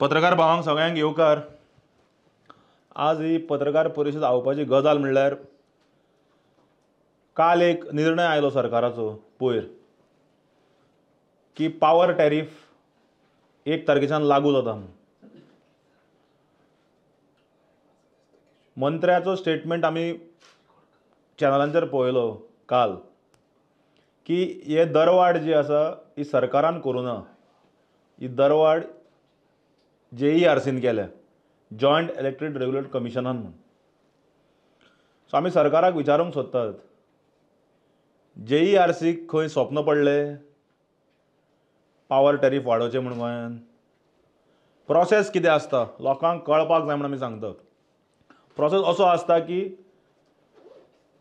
पत्रकार भावांक सगळ्यांक येवकार. आज ही पत्रकार परिशद आयोवपाची गजाल म्हणल्यार काल एक निर्णय आयलो सरकाराचो पयर की पावर टॅरिफ 1 तारखेच्यान लागू जाता. मंत्र्याचो स्टेटमेंट आमी चॅनलांचेर पळयलो काल की हे दरवाड जी आसा ही सरकारान करूं ना. ही दरवाड JERCन केल्या, जॉयंट इलेक्ट्रिक रेग्युलेटरी कमिशनान म्हणून. सो आमी सरकाराक विचारूंक सोदतात, JERCक खंय स्वप्न पडलें पावर टॅरिफ वाडोवचें म्हणून गोंयांत? प्रोसेस कितें आसता लोकांक कळपाक जाय म्हणून आमी सांगतात. प्रोसेस असो आसता की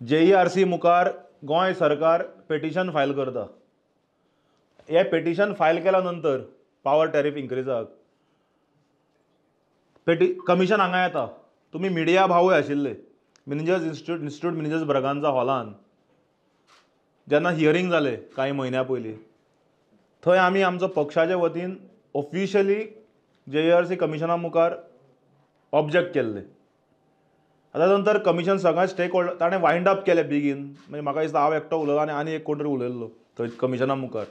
JERC मुखार गोंय सरकार पेटिशन फायल करता. हे पेटिशन फायल केल्या नंतर पावर टॅरिफ इन्क्रीजाक कमिशन हांगा येता. तुमी मिडिया भावूय आशिल्ले मिनिजर्स इन्स्टिट्यूट मिनिजर्स ब्रगांजा हॉलान जेन्ना हियरींग जालें कांय म्हयन्या पयलीं, थंय आमी आमचो पक्षाच्या वतीन ऑफिशियली JERC कमिशना मुखार ऑब्जेक्ट केल्ले. ताच्या नंतर कमिशन सगळ्या स्टेक होल्डर ताणें वायंड अप केलें बेगीन. म्हणजे म्हाका दिसता हांव एकटो उलयलो आनी एक कोण तरी उलयल्लो थंय कमिशना मुखार.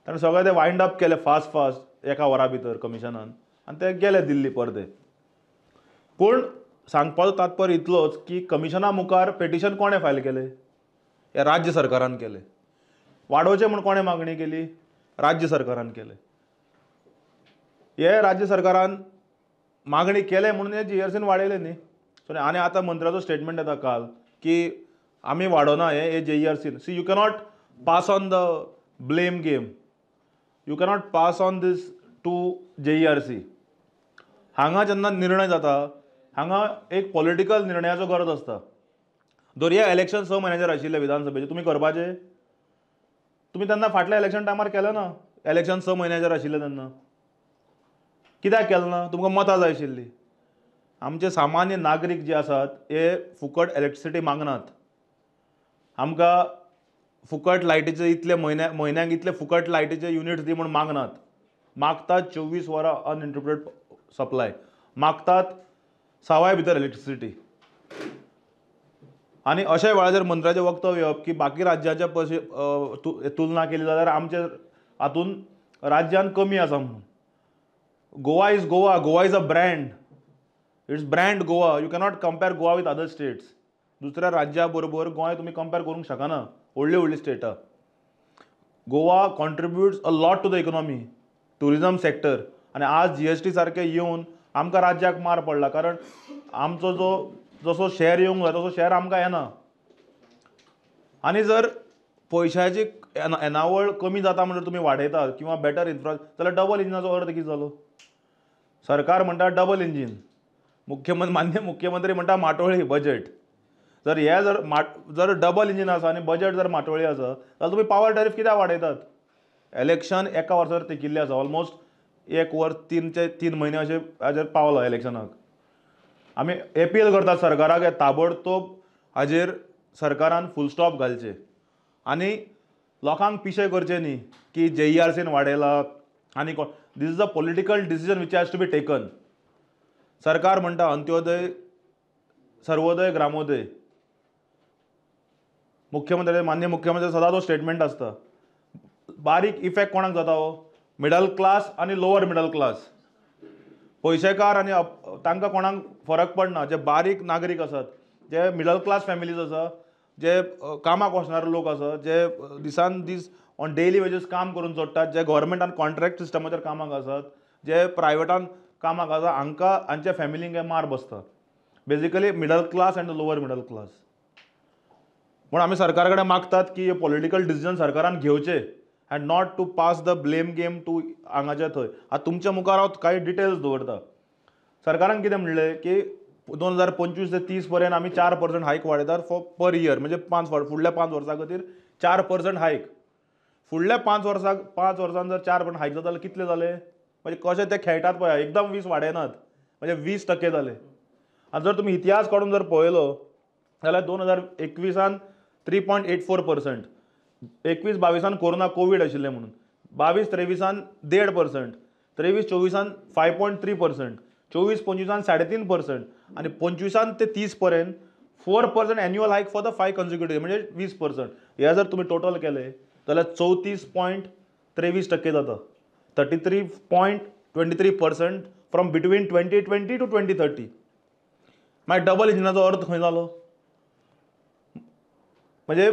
ताणें सगळें तें वायंड अप केलें फास्ट एका वरा भितर कमिशनान आनी ते गेले दिल्ली परते. पूण सांगपाचो तात्पर्य इतलोच की कमिशना मुखार पेटिशन कोणें फायल केलें? हे राज्य सरकारान केलें. वाडोवचें म्हूण कोणें मागणी केली? राज्य सरकारान केलें. हे राज्य सरकारान मागणी केले म्हणून हे JERCन वाडयलें न्ही. सो आनी आतां मंत्र्याचो स्टेटमेंट येता काल की आमी वाडोना हे JERCन. See you cannot pass on the blame game. You cannot pass on this to JERC. हांगा जेन्ना निर्णय जाता हांगा एक पॉलिटिकल निर्णयाचो गरज आसता. दर्या इलेक्शन 6 म्हयन्याचेर आशिल्ले विधानसभेचे, तुमी करपाचे? तुमी तेन्ना फाटल्या इलेक्शन टायमार केलें ना. इलेक्शन 6 म्हयन्याचेर आशिल्लें तेन्ना कित्याक केलें ना? तुमकां मतां जाय आशिल्लीं. आमचे सामान्य नागरीक जे आसात हे फुकट इलेक्ट्रिसिटी मागनात. आमकां फुकट लायटीचे इतले म्हयन्याक इतले फुकट लायटीचे युनिट्स दी म्हूण मागनात. मागतात 24 वरां अनइंटरप्टेड सप्लाय, मागतात सवाय भितर इलेक्ट्रिसिटी. आनी अशें वेळाचेर मंत्र्याचें वक्तव्य येवप की बाकी राज्याच्या तुलना केली जाल्यार आमचे हातून राज्यान कमी आसा म्हणून. Goa is Goa. Goa is a brand. It's brand Goa. You cannot compare Goa with other states. दुसऱ्या राज्या बरोबर गोंय तुमी कंपेर करूंक शकना. व्हडली स्टेटां. Goa contributes a lot to the economy, tourism sector. आनी आज GST सारके येवन आमकां राज्याक मार पडला कारण आमचो जसो शेअर येवंक जाय तसो शेअर आमकां येना. आनी जर पयशांची येणावळ कमी जाता म्हणजे तुमी वाडयतात किंवा बेटर जाल्यार डबल इंजिनाचो अर्थ कितें जालो? सरकार म्हणटा डबल इंजीन, मान्य मुख्यमंत्री म्हणटा माटोळी बजेट. जर हे जर डबल इंजीन आसा आनी बजेट जर माटोळी आसा जाल्यार तुमी पावर टॅरिफ कित्याक वाडयतात? इलेक्शन एका वर्सार तेकिल्लें आसा. ऑलमोस्ट 1 वर्स 3 म्हयने अशें हाजेर पावला इलेक्शनाक. आमी एपील करतात सरकाराक ताबडतोब हाजेर सरकारान फूल स्टॉप घालचे आनी लोकांक पिशे करचे न्ही की JERCन वाडयला आनी this is a political decision which has to be taken. सरकार म्हणटा अंत्योदय, सर्वोदय, ग्रामोदय. मान्य मुख्यमंत्री सदांच स्टेटमेंट आसता. बारीक इफेक्ट कोणाक जाता हो? मिडल क्लास आनी लोवर मिडल क्लास. पयशेकार आनी तांकां कोणाक फरक पडना. जे बारीक नागरीक आसात, जे मिडल क्लास फॅमिलीज आसा, जे कामाक वचणारे लोक आसा, जे दिसान दीस ऑन डेली वेजीस काम करून सोडटात, जे गव्हर्मेंटान कॉन्ट्रॅक्ट सिस्टमाचेर कामाक आसात, जे प्रायवेटान कामाक आसा, हांकां हांच्या फॅमिलींक हे मार बसता. Basically middle class end the lower middle class. पूण आमी सरकारा कडेन मागतात की हे पॉलिटिकल डिसिजन सरकारान घेवचे and not to pass the blame game to हांगाचे थंय. आतां तुमच्या मुखार हांव कांय डिटेल्स दवरता. सरकारान कितें म्हणलें की 2025 ते 30 पर्यंत आमी 4% हायक वाडयतात पर इयर. म्हणजे फुडल्या 5 वर्सां खातीर 4% हायक. फुडल्या 5 वर्सांत जर 4% हायक जाता जाल्यार कितले जाले? म्हणजे कशें ते खेळटात पळय, एकदम 20 वाडयनात, म्हणजे 20% जाले. आनी जर तुमी इतिहास काडून जर पळयलो जाल्यार 2021 3.84%, 21-22 कोरोना कोवीड आशिल्लें म्हणून, 22-23 1.5%, 23-24 5.3%, 24-25 3.5%, आणि 25 ते 30 पर्यंत 4% एन्युअल हाईक फॉर द 5 कन्सिक्युटिव्ह, म्हणजे 20%. हे जर तुम्ही टोटल केले जाल्यार 34.23% जाता. 33.23% फ्रॉम बिटवीन 2020 to 2030. मागीर डबल इंजिनाचो अर्थ खंय जालो? म्हणजे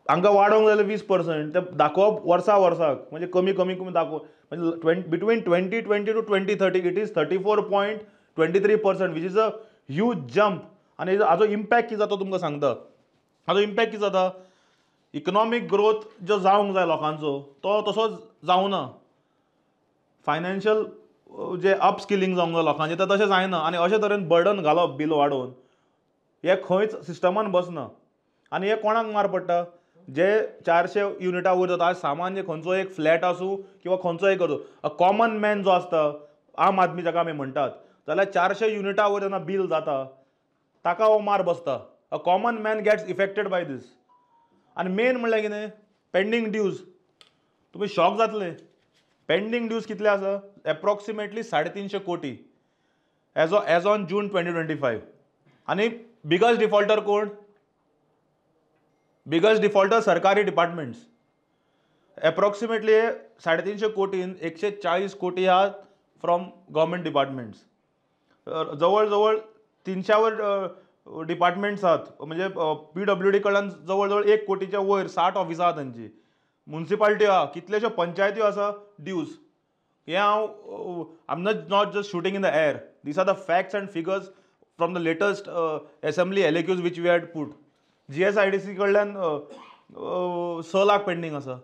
हांकां वाडोवंक जाल्यार 20%, ते दाखोवप वर्साक म्हणजे कमी कमी कमी दाखोवप. म्हणजे between 2020 to 2030 it is 34.23%, which is a huge jump. आनी हाजो इम्पॅक्ट कितें जाता तुमकां सांगता. हाजो इम्पॅक्ट कितें जाता? इकनॉमीक ग्रोथ जो जावंक जाय लोकांचो तो तसो जावना. फायनान्शियल जे अपस्किलिंग जावंक जाय लोकांचें तें तशें जायना. आनी अशे तरेन बर्डन घालप बील वाडोवन हे खंयच सिस्टमान बसना. आनी हे कोणाक मार पडटा? जे 400 युनिटा वयर जाता. आज सामान्य खंयचो एक फ्लॅट आसूं किंवा खंयचो एक असो अ कॉमन मॅन जो आसता, आम आदमी जाका आमी म्हणटात, जाल्यार 400 युनिटा वयर जेन्ना बील जाता ताका हो मार बसता. A common man gets affected by this. आनी मेन म्हणल्यार कितें? Pending dues. तुमी शॉक जातले. पेंडींग ड्यूज कितले आसा? एप्रॉक्सिमेटली 350 कोटी एज ऑन जून 2025. आनी बिगस्ट डिफॉल्टर कोण? बिगस्ट डिफॉल्टर सरकारी डिपार्टमेंट्स. एप्रॉक्सिमेटली 350 कोटीन 140 कोटी आहात फ्रॉम गव्हर्मेंट डिपार्टमेंट्स. जवळ जवळ 300 वर डिपार्टमेंट्स आहात. म्हणजे PWD कडल्यान जवळ जवळ 1 कोटीच्या वयर 60 ऑफिसां आहात तांची. म्युन्सिपाल्टी आहा, कितलेश्यो पंचायती आसा ड्यूज. हे हांव I am not just shooting in the air. This are the facts and figures from the latest assembly LAQs which we had put. GSIDC कडल्यान 6 लाख पेंडींग आसा.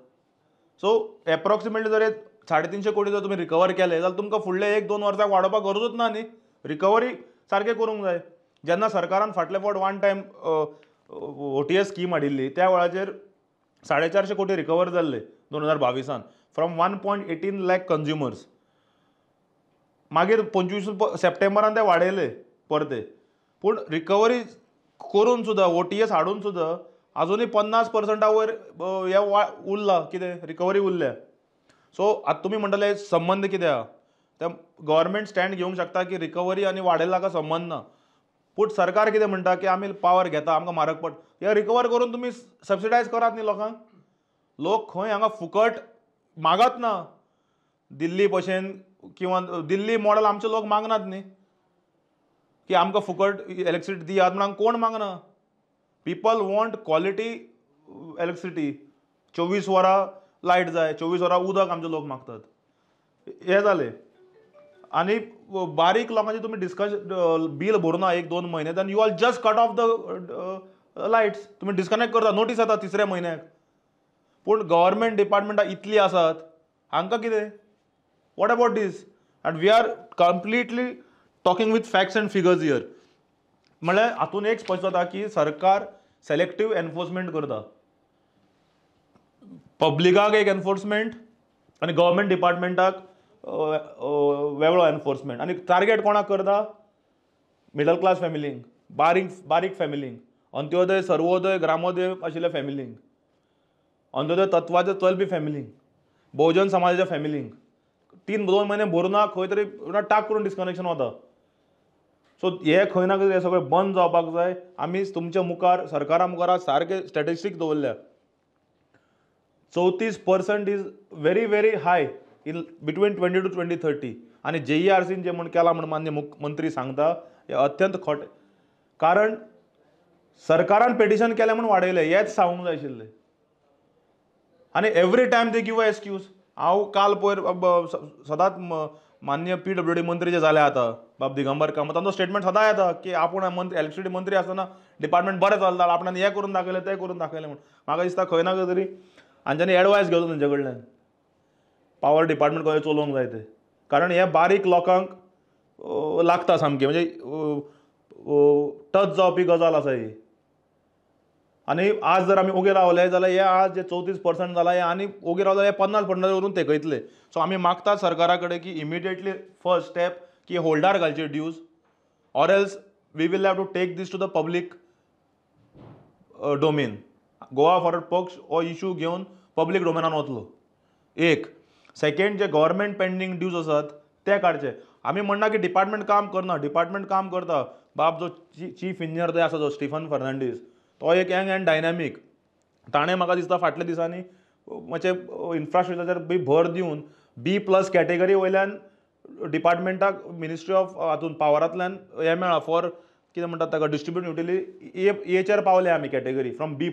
सो एप्रॉक्सिमेटली जर 350 कोटी जर तुमी रिकवर केले जाल्यार तुमकां फुडले 1-2 वर्सांक वाडोवपाक गरजूच ना न्ही. रिकवरी सारकें करूंक जाय. जेन्ना सरकारान फाटले फावट वन टायम OTS स्कीम हाडिल्ली त्या वेळाचेर 450 कोटी रिकवर जाल्ले 2022 फ्रॉम 1.18 लाख कन्झ्युमर्स. मागीर 25 सप्टेंबरान ते वाडयले परते. पूण रिकवरी करून सुद्धा OTS हाडून सुद्धा अजूनही 50% वयर हे उरला. कितें? रिकवरी उरल्या. सो आतां तुमी म्हणटले संबंध कितें आहा? ते गव्हर्मेंट स्टँड घेवंक शकता की रिकवरी आनी वाडयलाका संबंध ना. पूण सरकार कितें म्हणटा की आमी पावर घेता, आमकां म्हारग पड. हे रिकवर करून तुमी सबसिडायज करात न्ही लोकांक. लोक खंय हांगा फुकट मागत ना. दिल्ली भशेन किंवा दिल्ली मॉडल आमचे लोक मागनात न्ही की आमकां फुकट इलेक्ट्रिसिटी दियात म्हणून कोण मागना. People want quality electricity. 24 वरां लायट जाय, 24 वरां उदक आमचे लोक मागतात. हे जाले. आनी बारीक लोकांचे तुमी बील भरना 1-2 म्हयने, then you are just cut off the lights. तुमी डिस्कनेक्ट करता, नोटीस येता 3ऱ्या म्हयन्याक. पूण गव्हर्मेंट डिपार्टमेंटां इतली आसात, हांकां कितें? What about this? And we are completely talking with facts and figures here. म्हळ्यार हातून एक स्पश्ट जाता की सरकार सेलेक्टिव्ह एनफोर्समेंट करता. पब्लिकाक एक एनफोर्समेंट आनी गव्हर्मेंट डिपार्टमेंटाक वेगळो एनफोर्समेंट. आनी टार्गेट कोणाक करता? मिडल क्लास फॅमिलींक, बारीक फॅमिलींक, अंत्योदय, सर्वोदय, ग्रामोदय आशिल्ल्या फॅमिलींक, अंत्योदय तत्वाच्या चलपी फॅमिलींक, बहुजन समाजाच्या फॅमिलींक. 2 म्हयने भरुना खंय तरी टाक करून डिस्कनेक्शन वता. सो हे खंय ना खंय हे सगळें बंद जावपाक जाय. आमी तुमच्या मुखार सरकारा मुखार सारके स्टॅटिस्टिक्स दवरल्या. 34% is very very high in between 20 to 2030. आनी JERCन जे म्हण केला म्हण मान्य मुख्यमंत्री सांगता हे अत्यंत खोटे. कारण सरकारान पेटिशन केलें म्हूण वाडयलें हेच सांगूंक जाय आशिल्लें. आनी every time they give a excuse. हांव काल पयर सदांच मान्य PWD मंत्री जे जाले आतां बाब दिगंबर कामत, तांचो स्टेटमेंट सदां येता की आपूण इलेक्ट्रिसिटी मंत्री आसतना डिपार्टमेंट बरें चलता, आपणान हें करून दाखयलें तें करून दाखयलें म्हूण. म्हाका दिसता खंय ना खंय तरी हांच्यांनी एडवायस घेवचो तेंचे कडल्यान पावर डिपार्टमेंट कशें चलोवंक जाय तें. कारण हे बारीक लोकांक लागता सामकें, म्हणजे टच जावपी गजाल आसा ही. आनी आज जर आमी ओगे रावले जाल्यार हे आज जे 34% जाला हे आनी ओगे रावले हे 50% वरून तेकयतले. सो आमी मागतात सरकारा कडेन की इमिडिएटली फर्स्ट स्टेप की होल्डार घालचे dues, or else we will have to take this to the public domain. Goa Forward पक्ष हो इश्यू घेवन पब्लीक डोमेनान वतलो. एक. सेकंड जे गव्हर्मेंट पेंडींग ड्यूज आसात ते काडचे. आमी म्हणना की डिपार्टमेंट काम करना, डिपार्टमेंट काम करता. बाब जो चीफ इंजिनियर थंय आसा जो स्टीफन फर्नांडीस, तो एक यंग एंड डायनॅमीक. ताणें म्हाका दिसता फाटल्या दिसांनी मातशें इन्फ्रास्ट्रक्चराचेर बी भर दिवन B+ कॅटेगरी वयल्यान डिपार्टमेंटाक मिनिस्ट्री ऑफ हातून पावरांतल्यान हें मेळ्ळा फॉर कितें म्हणटात ताका डिस्ट्रिब्यूट युटिलिटी एचेर पावले आमी category from B+,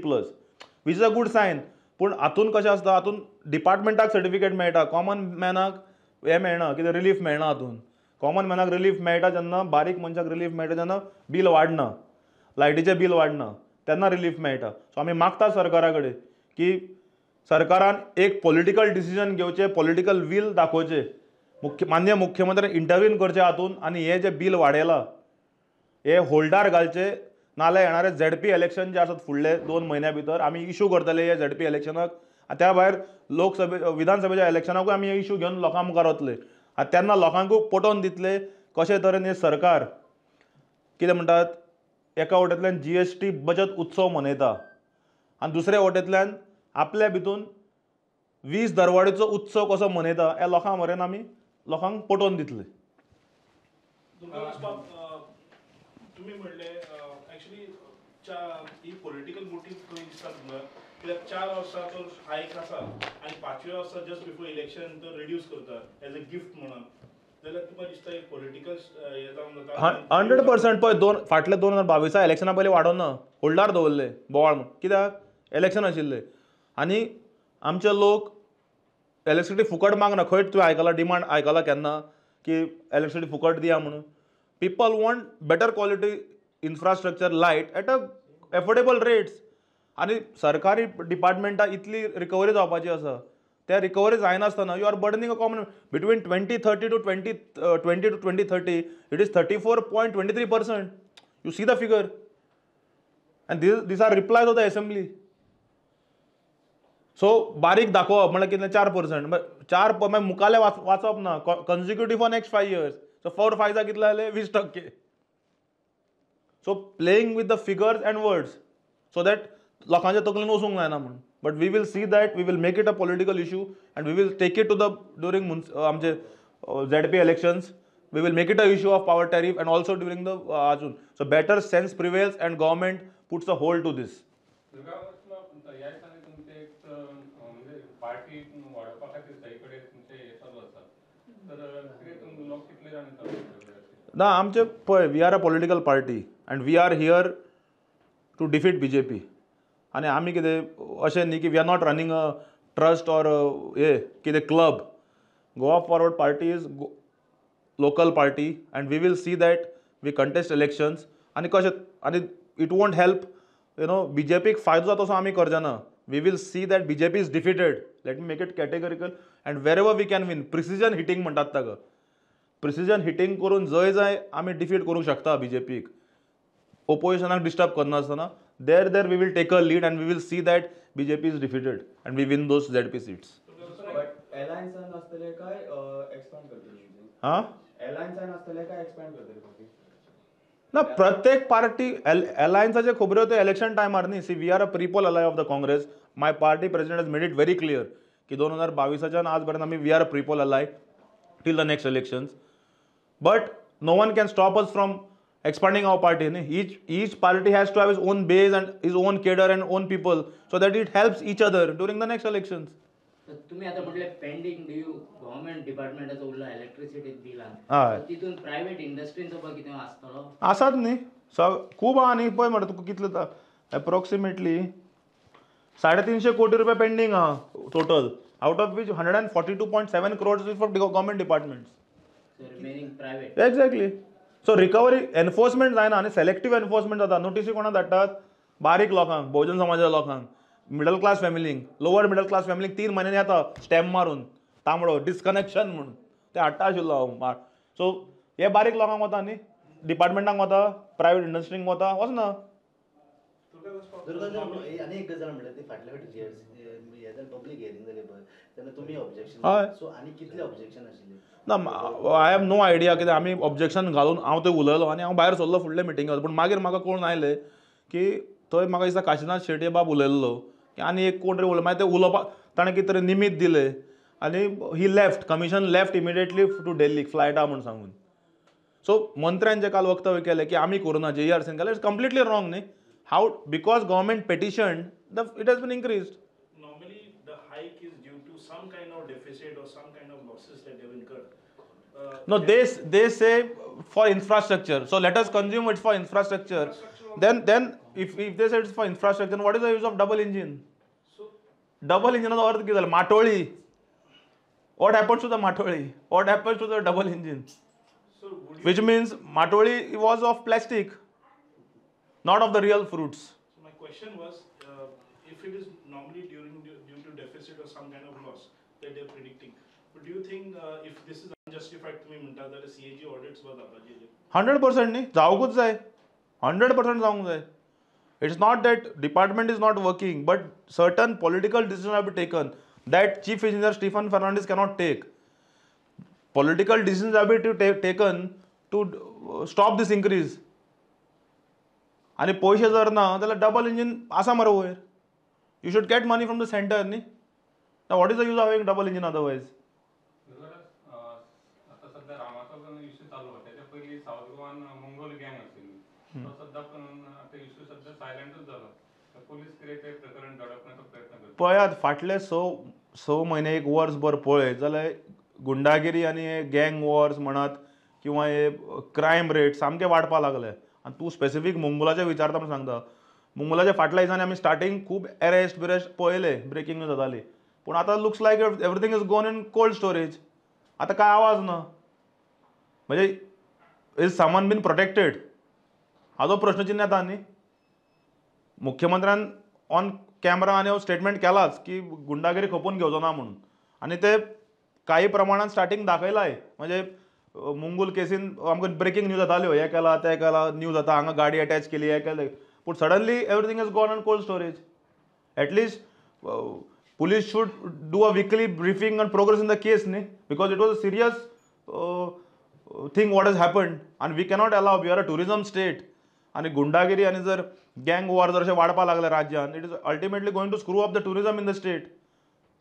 which is a good sign. पूण हातून कशें आसता, हातून डिपार्टमेंटाक सर्टिफिकेट मेळटा, कॉमन मॅनाक हें मेळना, कितें रिलीफ मेळना. हातून कॉमन मॅनाक रिलीफ मेळटा जेन्ना, बारीक मनशाक रिलीफ मेळटा जेन्ना बील वाडना, लायटीचें बील वाडना, तेन्ना रिलीफ मेळटा. सो आमी मागता सरकारा कडेन की सरकारान एक पॉलिटिकल डिसिजन घेवचें, पॉलिटिकल वील दाखोवचें, मान्य मुख्यमंत्र्यान इंटरव्यून करचें हातून आनी हे जे बील वाडयलां हे होल्डार घालचे. नाल्यार येणारे ZP इलेक्शन जे आसात फुडले 2 म्हयन्या भितर आमी इशू करतले हे ZP इलेक्शनाक. त्या भायर विधानसभेच्या इलेक्शनाकूय आमी हे इशू घेवन लोकां मुखार वतले. तेन्ना लोकांकूय पटोवन दितले कशे तरेन हे सरकार कितें म्हणटात, एका वटेंतल्यान GST बचत उत्सव मनयता आनी दुसऱ्या वटेंतल्यान आपल्या भितून 20 दरवाडीचो उत्सव कसो मनयता हे लोकां मेरेन आमी लोकांक पटोवन दितले. तुम्ही म्हणले ऍक्च्युली ही पॉलिटिकल मोटीव खंय दिसता तुमकां, कित्याक 4 वर्सांचो हायक आसा आनी 5व्या वर्सा जस्ट बिफोर इलेक्शन तो रिड्यूस करता एज अ गिफ्ट म्हणून, जाल्यार तुका दिसता एक पॉलिटिकल हे जावन जाता. 100% पळय, फाटल्या 2022 इलेक्शना पयलीं वाडोवना, होल्डार दवरले बोवाळ म्हणून. कित्याक इलेक्शन आशिल्ले आनी आमचे लोक इलेक्ट्रिसिटी फुकट मागना. खंय तुवें आयकलां डिमांड आयकलां केन्ना की इलेक्ट्रिसिटी फुकट दिया म्हणून? People want better quality infrastructure light at a affordable rates. आनी सरकारी डिपार्टमेंटां इतली रिकवरी जावपाची आसा, त्या रिकवरी जायनासतना you are burdening a common between 2030 to 2030 it is 34.23%. You see the figure and this are replies of the assembly. So बारीक दाखोवप म्हणल्यार कितें 4%, 4 मुखाले वाचप ना, consecutive for next 5 years. So 4 5 कितले जाले 20%. So playing with the figures and words so that लोकांच्या तकलेन वचूंक जायना म्हणून. But we will see that we will make it a political issue and we will take it to the during आमचे ZP elections. We will make it a issue of power tariff and also during the हातून. So better sense prevails and government puts a hold to this. Party वाडोवपा खातीर सगळे तुमचे हे चालू आसा, तर कितें लोक कितले जाण ना आमचे पळय, we are a political party and we are here to defeat BJP. आनी आमी कितें अशें न्ही की we are not running a trust or हे कितें club. Goa Forward party is local party and we will see that we contest elections. आनी कशें आनी इट वोंट हेल्प BJPक फायदो जाता तसो आमी करचे ना. We will see that BJP is defeated. Let me make it categorical. And wherever we can win, precision hitting म्हणटात ताका. प्रिसिजन हिटिंग करून जंय जंय आमी डिफीट करूंक शकता BJPक, ओपोजिशनाक डिस्टर्ब करनासतना, there we will take a lead and we will see that BJP is defeated and we win those ZP seats. अलायन्सान असतले काय एक्सपांड करतले? हां, अलायन्सान असतले काय एक्सपांड करतले? ना प्रत्येक पार्टी अलायन्साचे खबऱ्यो त्यो इलेक्शन टायमार न्ही. See we are a prepoll ally of the Congress. My party president has made it very clear की 2022च्यान आज पर्यंत आमी we are a prepoll ally till the next elections. But no one can stop us from expanding our party. Each party has to have its own base and his own cadre and own people so that it helps each other during the next elections. तुम्ही आता म्हटले pending due government डिपार्टमेंटाचो उरला electricity हय, तितून private इंडस्ट्रींचो पळय कितें आसतलो? आसात न्ही, खूब आहा न्ही. पळय म्हणटा तुका कितले एप्रोक्सिमेटली 350 कोटी रुपया पेंडींग आहा total, out of which 142.7 crores is for government departments. Remaining private. Exactly. So recovery enforcement जायना आनी सेलेक्टीव एनफोर्समेंट जाता. नोटीसी कोणाक धाडटात? बारीक लोकांक, बहुजन समाजाच्या लोकांक, मिडल क्लास फॅमिलींक, लोवर मिडल क्लास फॅमिलींक 3 म्हयन्यांनी येता स्टॅम्प मारून तांबडो डिस्कनेक्शन म्हणून ते हाडटा आशिल्लो हांव. सो हे बारीक लोकांक वता न्ही, डिपार्टमेंटांक वता, प्रायव्हेट इंडस्ट्रींक वता, वचना. आनी एक गजाल म्हणल्यार ती फाटल्या फावटी पब्लीक हियरींग जाली पळय तेन्ना तुमी ऑब्जेक्शन. हय. सो आनी कितले ऑब्जेक्शन आशिल्ले? ना आय हॅव नो आयडिया कितें आमी ऑब्जेक्शन घालून हांव थंय उलयलो आनी हांव भायर सरलो फुडले मिटिंगेक. पूण मागीर म्हाका कळून आयलें की थंय म्हाका दिसता काशिनाथ शेटये बाब उलयल्लो की आनी एक कोण तरी उलय. मागीर ते उलोवपाक ताणें कितें तरी निमीत दिलें आणि ही left commission left immediately to Delhi फ्लायटा म्हणून सांगून. सो मंत्र्यांचे काल वक्तव्य केले की आम्ही करू JRCन केलं. इट्स कम्प्लिटली रॉंग न्ही. How because government petition it has been increased. Normally, the hike is due to some kind of deficit or some kind of losses that they've incurred. No, they say for infrastructure. So let us consume it for infrastructure. Then if they say it's for infrastructure, then what is the use of double engine? So, Double engine अर्थ किती झालं? माटोळी. What happens to the Matoli? What happens to the double engine? so would you? Which means Matoli was of plastic, not of the real fruits. So my question was, if it is normally due to deficit or some kind of loss that they're predicting, but do you think if this is unjustified, तुम्ही म्हणता that CAG audits वर जातात जे 100% नी जाऊकच जाय. 100% जाऊंक जाय. It's not that department is not working, but certain political decisions have been taken that Chief Engineer Stephen Fernandez cannot take. Political decisions have been taken to stop this increase. आणि पैसे जर ना जाल्यार डबल इंजिन आसा मरे वयर. You should get money from the center न्ही. Now what is the use of having double engine otherwise? आता सध्या रामाचा पण इश्यू चालू होता. त्याच्या पहिली साऊथ गोवान मंगोल गँग असेल. तो सध्या पण आता इश्यू सध्या सायलेंटच झाला. पोलीस कितें तें प्रकरण दडपण्याचा प्रयत्न करतात. पळयात फाटले स म्हयने एक वर्स भर पळय जाल्यार गुंडागिरी आनी हे गँग वॉर्स म्हणत किंवा हे क्रायम रेट सामके वाडपा लागले. आनी तूं स्पेसिफीक मुंगुलाचें विचारता म्हूण सांगता. मुंगुलाच्या फाटल्या दिसांनी आमी स्टार्टींग खूब अरेस्ट बिरेस्ट पळयले, ब्रेकिंग न्यूज जाताली. पूण आतां लुक्स लायक एवरीथींग इज गोन इन कोल्ड स्टोरेज. आतां काय आवाज ना. म्हणजे इज समवन बीन प्रोटेक्टेड? हाजो प्रश्नचिन्ह येता न्ही. मुख्यमंत्र्यान ऑन कॅमेरा आनी हो स्टेटमेंट केलाच की गुंडागिरी खपून घेवचो ना म्हणून. आनी ते काही प्रमाणात स्टार्टींग दाखयलाय. म्हणजे मुंगूल केसीन आमकां ब्रेकिंग न्यूज जाताल्यो, हे केला ते केला, न्यूज जाता हांगा गाडी अटॅच केली, हे केलें. पूण suddenly everything is gone on cold storage. At least police should do a weekly briefing on progress in the case, because it was a serious thing what has happened, and we cannot allow. We are a tourism state, and gundagiri and जर gang war जर अशें वाडपा लागले राज्यान, it is ultimately going to screw up the tourism in the state.